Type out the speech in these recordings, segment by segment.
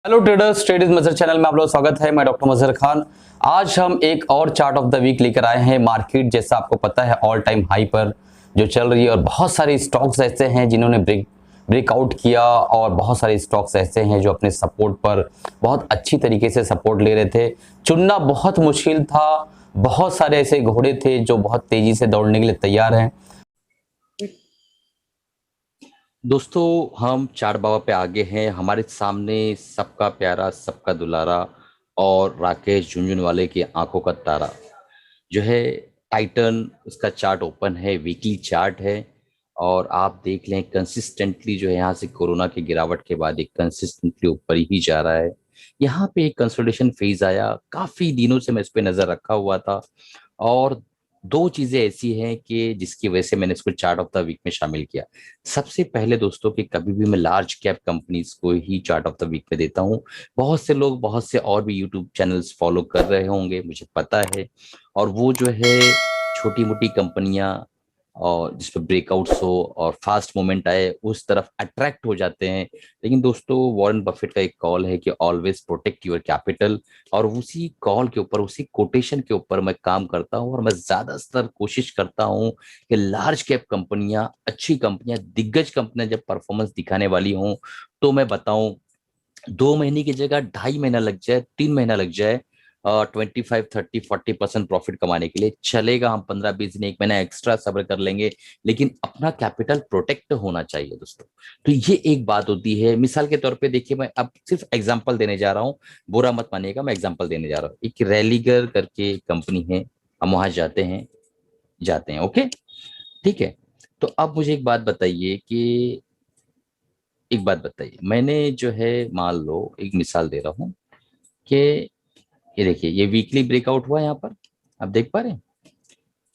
Hello traders, trade is मजर channel में आप लोग स्वागत है। मैं डॉक्टर मजहर खान। आज हम एक और चार्ट ऑफ द वीक लेकर आए हैं। मार्केट जैसा आपको पता है ऑल टाइम हाई पर जो चल रही है और बहुत सारे स्टॉक्स ऐसे हैं जिन्होंने ब्रेकआउट किया और बहुत सारे स्टॉक्स ऐसे हैं जो अपने सपोर्ट पर बहुत अच्छी तरीके से सपोर्ट ले रहे थे। चुनना बहुत मुश्किल था। बहुत सारे ऐसे घोड़े थे जो बहुत तेजी से दौड़ने के लिए तैयार हैं। दोस्तों, हम चार बाबा पे आगे हैं। हमारे सामने सबका प्यारा, सबका दुलारा और राकेश झुनझुनवाले की आंखों का तारा जो है टाइटन। उसका चार्ट ओपन है, वीकली चार्ट है और आप देख लें कंसिस्टेंटली जो है यहाँ से कोरोना की गिरावट के बाद एक कंसिस्टेंटली ऊपर ही जा रहा है। यहाँ पे एक कंसोलिडेशन फेज आया, काफी दिनों से मैं इस पे नजर रखा हुआ था और दो चीजें ऐसी हैं कि जिसकी वजह से मैंने इसको चार्ट ऑफ द वीक में शामिल किया। सबसे पहले दोस्तों कि कभी भी मैं लार्ज कैप कंपनीज को ही चार्ट ऑफ द वीक में देता हूं। बहुत से लोग, बहुत से और भी यूट्यूब चैनल्स फॉलो कर रहे होंगे, मुझे पता है। और वो जो है छोटी मोटी कंपनियां और जिस पर ब्रेकआउट्स हो और फास्ट मोमेंट आए उस तरफ अट्रैक्ट हो जाते हैं। लेकिन दोस्तों, वॉरेन बफेट का एक कॉल है कि ऑलवेज प्रोटेक्ट योर कैपिटल, और उसी कॉल के ऊपर, उसी कोटेशन के ऊपर मैं काम करता हूं और मैं ज्यादातर कोशिश करता हूं कि लार्ज कैप कंपनियां, अच्छी कंपनियां, दिग्गज कंपनियां जब परफॉर्मेंस दिखाने वाली हों तो मैं बताऊं 2 महीने की जगह 2.5 महीना लग जाए, 3 महीना लग जाए, 25, 30, 40% प्रॉफिट कमाने के लिए चलेगा। हम 15, 20 दिन, 1 महीना एक्स्ट्रा सब्र कर लेंगे, लेकिन अपना कैपिटल प्रोटेक्ट होना चाहिए दोस्तों। तो ये एक बात होती है। मिसाल के तौर पे देखिए, मैं अब सिर्फ एग्जांपल देने जा रहा हूँ, बुरा मत मानिएगा, मैं एग्जांपल देने जा रहा हूँ। एक रैलीगर करके कंपनी है, हम वहां जाते हैं ओके, ठीक है। तो अब मुझे एक बात बताइए, मैंने जो है मान लो एक मिसाल दे रहा हूँ कि ये देखिए, ये वीकली ब्रेकआउट हुआ यहाँ पर, आप देख पा रहे हैं।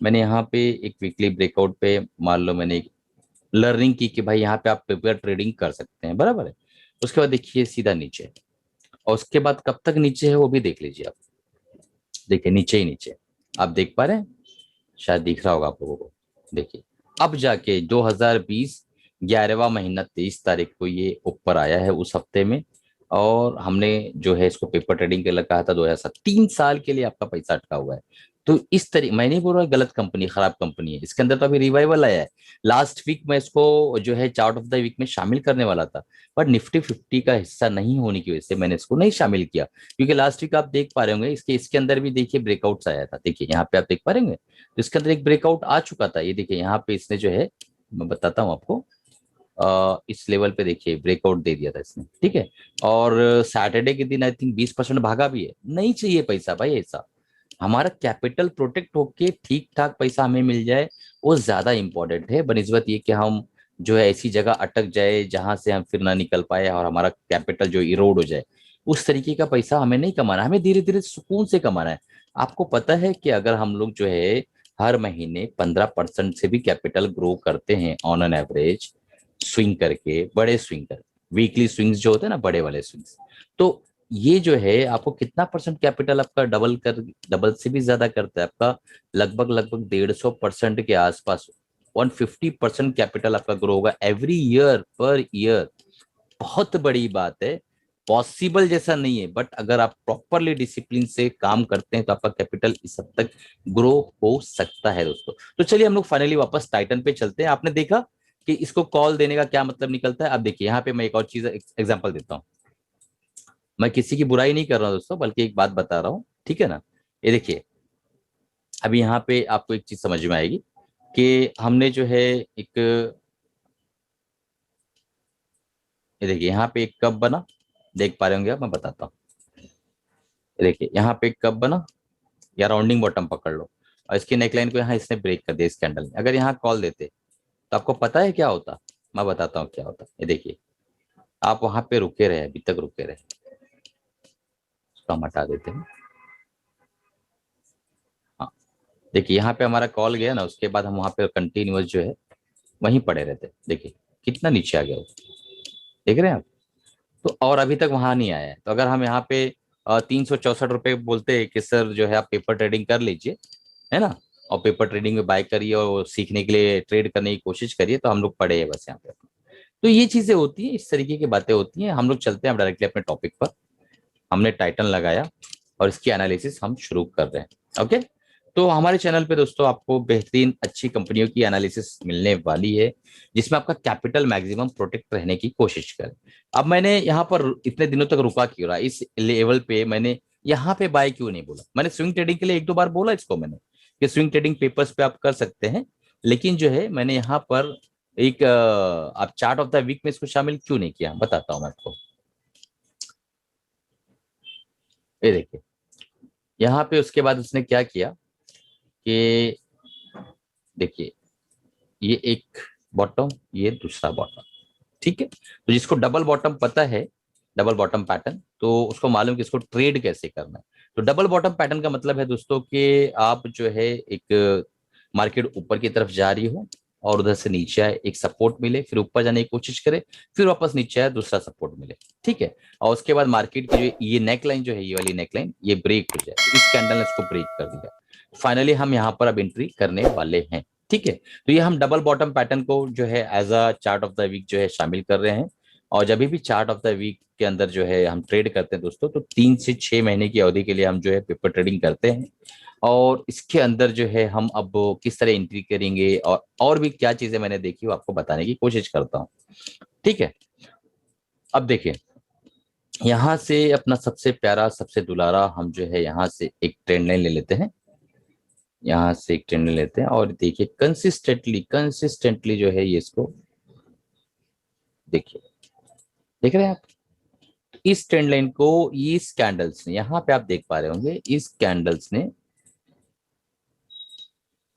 मैंने यहाँ पे एक वीकली ब्रेकआउट पे मान लो मैंने एक लर्निंग की कि भाई यहाँ पे आप पेपर ट्रेडिंग कर सकते हैं, बराबर है। उसके बाद देखिए सीधा नीचे, और उसके बाद कब तक नीचे है वो भी देख लीजिए आप। देखिए नीचे ही नीचे, आप देख पा रहे हैं, शायद दिख रहा होगा आप लोगों को। देखिए, अब जाके 2020 11वां महीना 23 तारीख को ये ऊपर आया है उस हफ्ते में। और हमने जो है इसको पेपर ट्रेडिंग के लिए कहा था 2007, 3 साल के लिए आपका पैसा अटका हुआ है। तो इस तरीके, मैं नहीं बोल रहा गलत कंपनी, खराब कंपनी है, इसके अंदर तो अभी रिवाइवल आया है। लास्ट वीक मैं इसको जो है चार्ट ऑफ द वीक में शामिल करने वाला था, बट निफ्टी 50 का हिस्सा नहीं होने की वजह से मैंने इसको नहीं शामिल किया। क्योंकि लास्ट वीक आप देख पा रहे होंगे, इसके अंदर भी देखिए ब्रेकआउट्स आया था। देखिए यहाँ पे आप देख पा रहे होंगे, तो इसके अंदर एक ब्रेकआउट आ चुका था। ये देखिए यहाँ पे इसने जो है, मैं बताता हूँ आपको, इस लेवल पे देखिए ब्रेकआउट दे दिया था इसने, ठीक है। और सैटरडे के दिन आई थिंक 20% भागा भी है। नहीं चाहिए पैसा भाई ऐसा, हमारा कैपिटल प्रोटेक्ट होके ठीक ठाक पैसा हमें मिल जाए, वो ज्यादा इंपॉर्टेंट है बनिस्बत ये कि हम जो है ऐसी जगह अटक जाए जहां से हम फिर ना निकल पाए और हमारा कैपिटल जो इरोड हो जाए। उस तरीके का पैसा हमें नहीं कमाना, हमें धीरे धीरे सुकून से कमाना है। आपको पता है कि अगर हम लोग जो है हर महीने 15% से भी कैपिटल ग्रो करते हैं ऑन एन एवरेज, स्विंग करके, बड़े स्विंग कर, वीकली स्विंग्स जो होते हैं ना, बड़े वाले स्विंग्स, तो ये जो है आपको कितना परसेंट कैपिटल आपका डबल से भी ज्यादा करता है। आपका लगभग लगभग 150% के आसपास, 150% कैपिटल आपका ग्रो होगा एवरी ईयर, पर ईयर। बहुत बड़ी बात है, पॉसिबल जैसा नहीं है, बट अगर आप प्रॉपरली डिसिप्लिन से काम करते हैं तो आपका कैपिटल इस हद तक ग्रो हो सकता है दोस्तों। तो चलिए हम लोग फाइनली वापस टाइटन पे चलते हैं। आपने देखा कि इसको कॉल देने का क्या मतलब निकलता है। अब देखिए यहाँ पे मैं एक और चीज एग्जांपल देता हूँ। मैं किसी की बुराई नहीं कर रहा हूं दोस्तों, बल्कि एक बात बता रहा हूँ, ठीक है ना। ये देखिए, अभी यहाँ पे आपको एक चीज समझ में आएगी कि हमने जो है एक, ये देखिए यहाँ पे एक कप बना, देख पा रहे होंगे आप, मैं बताता हूँ। ये देखिए यहाँ पे एक कप बना, या राउंडिंग बॉटम पकड़ लो, और इसकी नेकलाइन को यहाँ इसने ब्रेक कर दिया इस कैंडल ने। अगर यहाँ कॉल देते तो आपको पता है क्या होता, मैं बताता हूँ क्या होता। ये देखिए, आप वहां पे रुके रहे, अभी तक रुके रहे, उसको हम हटा देते हैं। हाँ, देखिए यहाँ पे हमारा कॉल गया ना, उसके बाद हम वहां पे कंटिन्यूअस जो है वहीं पड़े रहते। देखिए कितना नीचे आ गया वो, देख रहे हैं आप। तो और अभी तक वहां नहीं आया है। तो अगर हम यहाँ पे 364 रुपये बोलते हैं कि सर जो है आप पेपर ट्रेडिंग कर लीजिए, है ना, और पेपर ट्रेडिंग में बाय करिए और सीखने के लिए ट्रेड करने की कोशिश करिए, तो हम लोग पड़े हैं बस यहाँ पे। तो ये चीजें होती हैं, इस तरीके की बातें होती हैं। हम लोग चलते हैं अब डायरेक्टली अपने टॉपिक पर। हमने टाइटल लगाया और इसकी एनालिसिस हम शुरू कर रहे हैं। ओके, तो हमारे चैनल पे दोस्तों आपको बेहतरीन अच्छी कंपनियों की एनालिसिस मिलने वाली है, जिसमें आपका कैपिटल मैक्सिमम प्रोटेक्ट रहने की कोशिश करें। अब मैंने यहाँ पर इतने दिनों तक रुका क्यों रहा, इस लेवल पे मैंने यहाँ पे बाय क्यों नहीं बोला? मैंने स्विंग ट्रेडिंग के लिए एक दो बार बोला इसको मैंने, कि स्विंग ट्रेडिंग पेपर्स पे आप कर सकते हैं, लेकिन जो है मैंने यहाँ पर एक आप चार्ट ऑफ द वीक में इसको शामिल क्यों नहीं किया, बताता हूं मैं आपको। ये देखिए, यहाँ पे उसके बाद उसने क्या किया कि देखिए, ये एक बॉटम, ये दूसरा बॉटम, ठीक है। तो जिसको डबल बॉटम पता है, डबल बॉटम पैटर्न, तो उसको मालूम कि इसको ट्रेड कैसे करना है। तो डबल बॉटम पैटर्न का मतलब है दोस्तों कि आप जो है एक मार्केट ऊपर की तरफ जा रही हो और उधर से नीचे आए, एक सपोर्ट मिले, फिर ऊपर जाने की कोशिश करे, फिर वापस नीचे आए, दूसरा सपोर्ट मिले, ठीक है। और उसके बाद मार्केट की जो ये नेक लाइन जो है, ये वाली नेक लाइन, ये ब्रेक हो जाए, तो इस कैंडल ने इसको ब्रेक कर दिया। फाइनली हम यहाँ पर अब एंट्री करने वाले हैं, ठीक है। तो ये हम डबल बॉटम पैटर्न को जो है as a chart of the week जो है शामिल कर रहे हैं। और जब भी चार्ट ऑफ द वीक के अंदर जो है हम ट्रेड करते हैं दोस्तों, तो 3 से 6 महीने की अवधि के लिए हम जो है पेपर ट्रेडिंग करते हैं। और इसके अंदर जो है हम अब किस तरह एंट्री करेंगे और भी क्या चीजें मैंने देखी वो आपको बताने की कोशिश करता हूँ, ठीक है। अब देखिए, यहाँ से अपना सबसे प्यारा सबसे दुलारा हम जो है यहाँ से एक ट्रेंड लाइन ले लेते हैं, यहाँ से एक ट्रेंड लाइन लेते हैं और देखिए कंसिस्टेंटली कंसिस्टेंटली जो है ये इसको देखिए, देख रहे हैं आप इस ट्रेंड लाइन को, इस कैंडल्स ने, यहाँ पे आप देख पा रहे होंगे इस कैंडल्स ने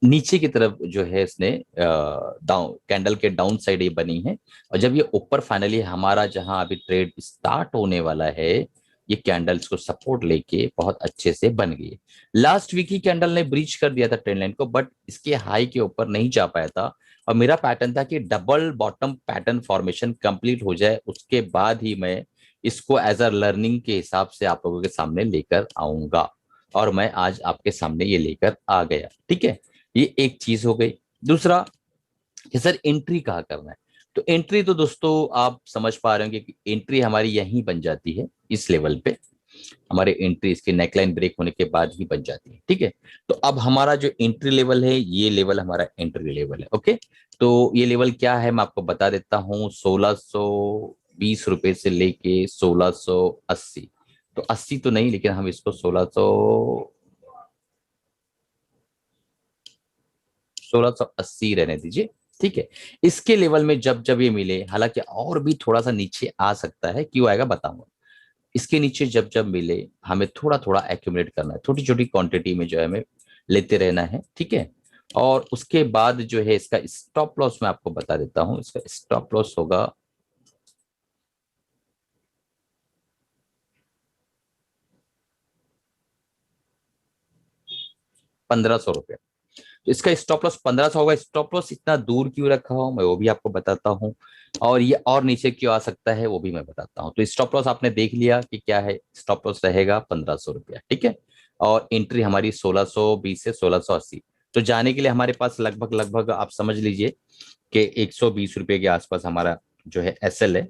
नीचे की तरफ जो है इसने डाउन, कैंडल के डाउन साइड ये बनी है। और जब ये ऊपर फाइनली हमारा जहां अभी ट्रेड स्टार्ट होने वाला है, ये कैंडल्स को सपोर्ट लेके बहुत अच्छे से बन गई। लास्ट वीक ही कैंडल ने ब्रीच कर दिया था ट्रेंड लाइन को, बट इसके हाई के ऊपर नहीं जा पाया था। और मेरा पैटर्न था कि double bottom pattern formation complete हो जाए, उसके बाद ही मैं इसको एज अ लर्निंग के हिसाब से आप लोगों के सामने लेकर आऊंगा। और मैं आज आपके सामने ये लेकर आ गया, ठीक है। ये एक चीज हो गई। दूसरा कि सर एंट्री कहाँ करना है, तो एंट्री तो दोस्तों आप समझ पा रहे होंगे कि एंट्री हमारी यहीं बन जाती है, इस लेवल पे हमारे एंट्री इसके नेकलाइन ब्रेक होने के बाद ही बन जाती है, ठीक है। तो अब हमारा जो एंट्री लेवल है, ये लेवल हमारा एंट्री लेवल है, ओके। तो ये लेवल क्या है मैं आपको बता देता हूँ, 1620 रुपए से लेके 1680। तो 80 तो नहीं, लेकिन हम इसको 1680 रहने दीजिए, ठीक है। इसके लेवल में जब जब ये मिले, हालांकि और भी थोड़ा सा नीचे आ सकता है, क्यों आएगा बताऊंगा। इसके नीचे जब जब मिले, हमें थोड़ा थोड़ा एक्यूमुलेट करना है, छोटी छोटी क्वांटिटी में जो है हमें लेते रहना है, ठीक है। और उसके बाद जो है इसका स्टॉप लॉस मैं आपको बता देता हूं, इसका स्टॉप लॉस होगा 1500 रुपये। तो इसका स्टॉप लॉस 1500 होगा। स्टॉप लॉस इतना दूर क्यों रखा हो मैं वो भी आपको बताता हूँ, और ये और नीचे क्यों आ सकता है वो भी मैं बताता हूँ। तो स्टॉप लॉस आपने देख लिया कि क्या है, स्टॉप लॉस रहेगा 1500 रुपया, ठीक है। और एंट्री हमारी 1620 से 1680। तो जाने के लिए हमारे पास लगभग लगभग आप समझ लीजिए कि 120 रुपये के आसपास हमारा जो है एसएल है।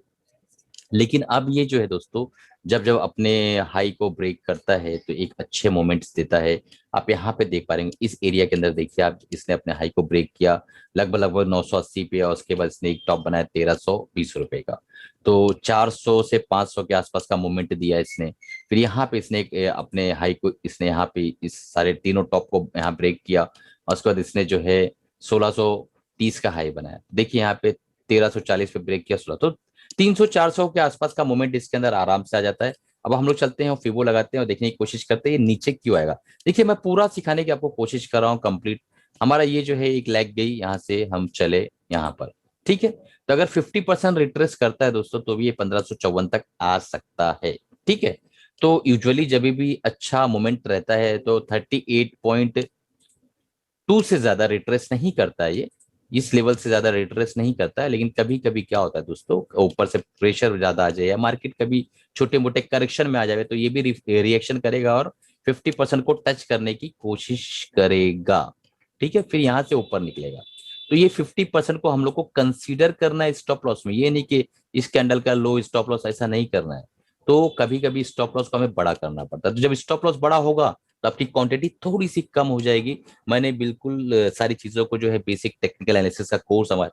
लेकिन अब ये जो है दोस्तों, जब जब अपने हाई को ब्रेक करता है तो एक अच्छे मोमेंट्स देता है। आप यहाँ पे देख पा रहे हैं इस एरिया के अंदर, देखिए आप, इसने अपने हाई को ब्रेक किया लगभग लगभग 980 पे, और उसके बाद इसने एक टॉप बनाया 1320 रुपए का। तो 400 से 500 के आसपास का मूवमेंट दिया इसने। फिर यहाँ पे इसने अपने हाई को, इसने यहाँ पे इस सारे तीनों टॉप को यहाँ ब्रेक किया, और उसके बाद इसने जो है 1630 का हाई बनाया। देखिए यहाँ पे 1340 पे ब्रेक किया, 16 तो 300 400 के आसपास का मोमेंट इसके अंदर आराम से आ जाता है। अब हम लोग चलते हैं और फिबो लगाते हैं और देखने की कोशिश करते हैं ये नीचे क्यों आएगा। देखिए मैं पूरा सिखाने की आपको कोशिश कर रहा हूँ कंप्लीट। हमारा ये जो है एक लेग गई, यहाँ से हम चले यहाँ पर, ठीक है। तो अगर 50% रिट्रेस करता है दोस्तों, तो भी ये 1554 तक आ सकता है, ठीक है। तो यूजुअली जब भी अच्छा मोमेंट रहता है तो 38.2 से ज्यादा रिट्रेस नहीं करता है ये, इस लेवल से ज्यादा रिट्रेस नहीं करता है। लेकिन कभी कभी क्या होता है दोस्तों, ऊपर से प्रेशर ज्यादा आ जाए या मार्केट कभी छोटे मोटे करेक्शन में आ जाए, तो ये भी रिएक्शन करेगा और 50% को टच करने की कोशिश करेगा, ठीक है। फिर यहां से ऊपर निकलेगा। तो ये 50% को हम लोग को कंसीडर करना है स्टॉप लॉस में। ये नहीं कि इस कैंडल का लो स्टॉप लॉस, ऐसा नहीं करना है। तो कभी कभी स्टॉप लॉस को हमें बड़ा करना पड़ता है। तो जब स्टॉप लॉस बड़ा होगा तो आपकी क्वांटिटी थोड़ी सी कम हो जाएगी। मैंने बिल्कुल सारी चीजों को जो है बेसिक टेक्निकल एनालिसिस का कोर्स हमारे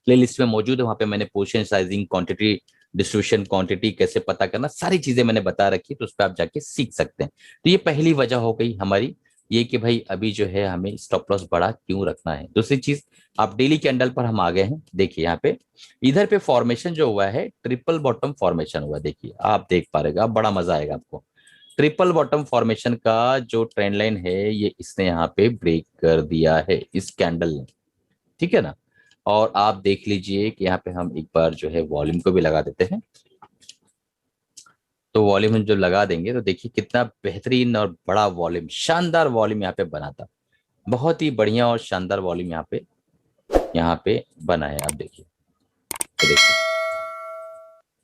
प्ले लिस्ट में मौजूद है, वहां पे मैंने position sizing, quantity distribution, quantity कैसे पता करना, सारी चीजें मैंने बता रखी है, तो उस पर आप जाके सीख सकते हैं। तो ये पहली वजह हो गई हमारी, ये कि भाई अभी जो है हमें स्टॉप लॉस बड़ा क्यों रखना है। दूसरी चीज, आप डेली कैंडल पर हम आ गए हैं। देखिए यहाँ पे इधर पे फॉर्मेशन जो हुआ है, ट्रिपल बॉटम फॉर्मेशन हुआ है। देखिए आप देख पा रहे, आप बड़ा मजा आएगा आपको। ट्रिपल बॉटम फॉर्मेशन का जो ट्रेंड लाइन है, ये इसने यहाँ पे ब्रेक कर दिया है इस कैंडल ने, ठीक है ना। और आप देख लीजिए कि यहाँ पे हम एक बार जो है वॉल्यूम को भी लगा देते हैं। तो वॉल्यूम हम जो लगा देंगे तो देखिए कितना बेहतरीन और बड़ा वॉल्यूम, शानदार वॉल्यूम यहाँ पे बना था। बहुत ही बढ़िया और शानदार वॉल्यूम यहाँ पे बना है। आप देखिए, तो देखिए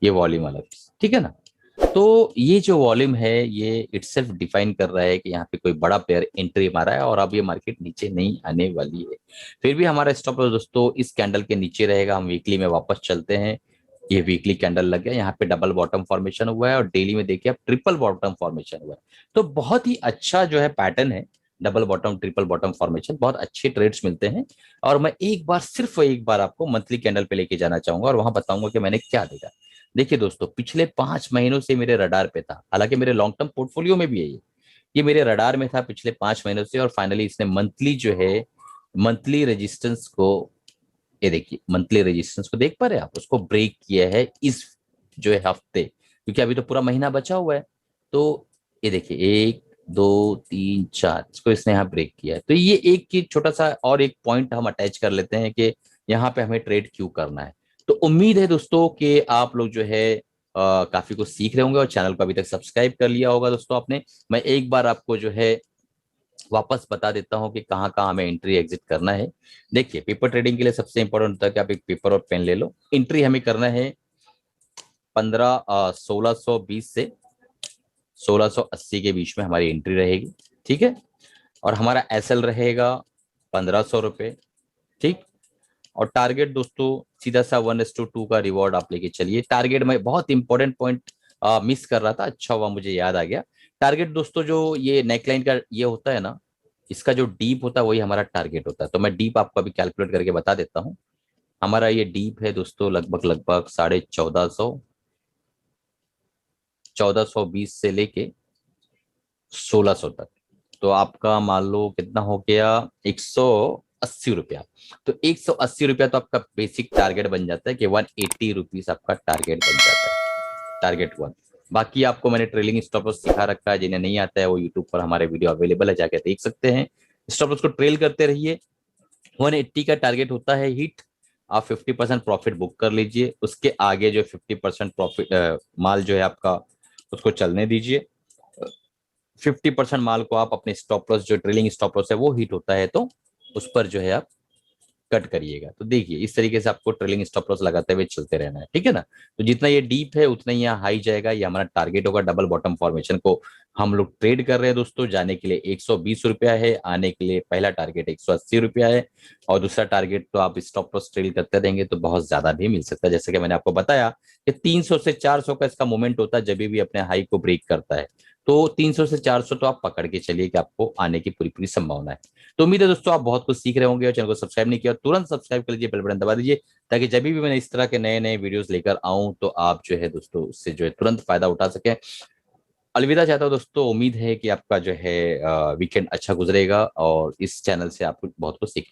ये वॉल्यूम अलग, ठीक है ना। तो ये जो वॉल्यूम है, ये इटसेल्फ डिफाइन कर रहा है कि यहाँ पे कोई बड़ा प्लेयर एंट्री मारा है और अब ये मार्केट नीचे नहीं आने वाली है। फिर भी हमारा स्टॉप लॉस दोस्तों इस कैंडल के नीचे रहेगा। हम वीकली में वापस चलते हैं। ये वीकली कैंडल लग गया, यहाँ पे डबल बॉटम फॉर्मेशन हुआ है और डेली में देखिए आप ट्रिपल बॉटम फॉर्मेशन हुआ है। तो बहुत ही अच्छा जो है पैटर्न है, double bottom triple bottom formation, बहुत अच्छे ट्रेड्स मिलते हैं। और मैं एक बार, सिर्फ एक बार आपको मंथली कैंडल पे लेके जाना चाहूंगा और वहां बताऊंगा कि मैंने क्या देखा। देखिए दोस्तों, पिछले 5 महीनों से मेरे रडार पे था, हालांकि मेरे लॉन्ग टर्म पोर्टफोलियो में भी है ये मेरे रडार में था पिछले 5 महीनों से। और फाइनली इसने मंथली जो है, मंथली रेजिस्टेंस को, ये देखिए मंथली रेजिस्टेंस को देख पा रहे हैं आप, उसको ब्रेक किया है इस जो है हफ्ते, क्योंकि अभी तो पूरा महीना बचा हुआ है। तो ये देखिए 1 2 3 4, इसको इसने यहाँ ब्रेक किया है। तो ये एक की छोटा सा और एक पॉइंट हम अटैच कर लेते हैं कि यहाँ पे हमें ट्रेड क्यों करना है। तो उम्मीद है दोस्तों कि आप लोग जो है काफी कुछ सीख रहे होंगे और चैनल को अभी तक सब्सक्राइब कर लिया होगा दोस्तों आपने। मैं एक बार आपको जो है वापस बता देता हूं कि कहाँ कहाँ हमें एंट्री एग्जिट करना है। देखिए पेपर ट्रेडिंग के लिए सबसे इंपॉर्टेंट होता है कि आप एक पेपर और पेन ले लो। एंट्री हमें करना है 1620 से 1680 के बीच में हमारी एंट्री रहेगी, ठीक है। और हमारा एसएल रहेगा 1500 रुपये, ठीक। और टारगेट दोस्तों सीधा सा 1:2 का रिवॉर्ड आप लेके चलिए। टारगेट में बहुत इंपॉर्टेंट पॉइंट मिस कर रहा था, अच्छा हुआ मुझे याद आ गया। टारगेट दोस्तों जो ये नेकलाइन का ये होता है ना, इसका जो डीप होता है वही हमारा टारगेट होता है। तो मैं डीप आपको अभी कैलकुलेट करके बता देता हूँ। हमारा ये डीप है दोस्तों लगभग लगभग 1450, 1420 से लेके 1600 तक। तो आपका मान लो कितना हो गया, 180 रुपया। तो 180 रुपया तो आपका बेसिक टारगेट बन जाता है कि 180 रुपीज आपका टारगेट बन जाता है, टारगेट वन। बाकी आपको मैंने ट्रेलिंग स्टॉप लॉस सिखा रखा है, जिन्हें नहीं आता है वो यूट्यूब पर हमारे वीडियो अवेलेबल है, जाके देख सकते हैं। स्टॉप लॉस को ट्रेल करते रहिए। 180 का टारगेट होता है हिट, आप 50% प्रॉफिट बुक कर लीजिए। उसके आगे जो 50% प्रॉफिट माल जो है आपका, उसको चलने दीजिए। 50% माल को आप अपने स्टॉप लॉस, जो ट्रेलिंग स्टॉप लॉस है वो हिट होता है तो उस पर जो है आप कट करिएगा। तो देखिए इस तरीके से आपको ट्रेलिंग स्टॉप लॉस लगाते हुए चलते रहना है, ठीक है ना। तो जितना ये डीप है उतना ही यहाँ हाई जाएगा, ये हमारा टारगेट होगा। डबल बॉटम फॉर्मेशन को हम लोग ट्रेड कर रहे हैं दोस्तों। जाने के लिए 120 रुपया है, आने के लिए पहला टारगेट 180 रुपया है। और दूसरा टारगेट तो आप स्टॉप लॉस ट्रेड करते रहेंगे तो बहुत ज्यादा भी मिल सकता है। जैसे कि मैंने आपको बताया कि 300 से 400 का इसका मूवमेंट होता है जब भी अपने हाई को ब्रेक करता है। तो 300 से 400 तो आप पकड़ के चलिए कि आपको आने की पूरी पूरी संभावना है। तो उम्मीद है दोस्तों आप बहुत कुछ सीख रहे होंगे। और चैनल को सब्सक्राइब नहीं किया तुरंत सब्सक्राइब कर लीजिए, बेल बटन दबा दीजिए, ताकि जब भी मैं इस तरह के नए नए वीडियोस लेकर आऊं तो आप जो है दोस्तों उससे जो है तुरंत फायदा उठा सकें। अलविदा चाहता हूं दोस्तों, उम्मीद है कि आपका जो है वीकेंड अच्छा गुजरेगा और इस चैनल से आपको बहुत कुछ सीख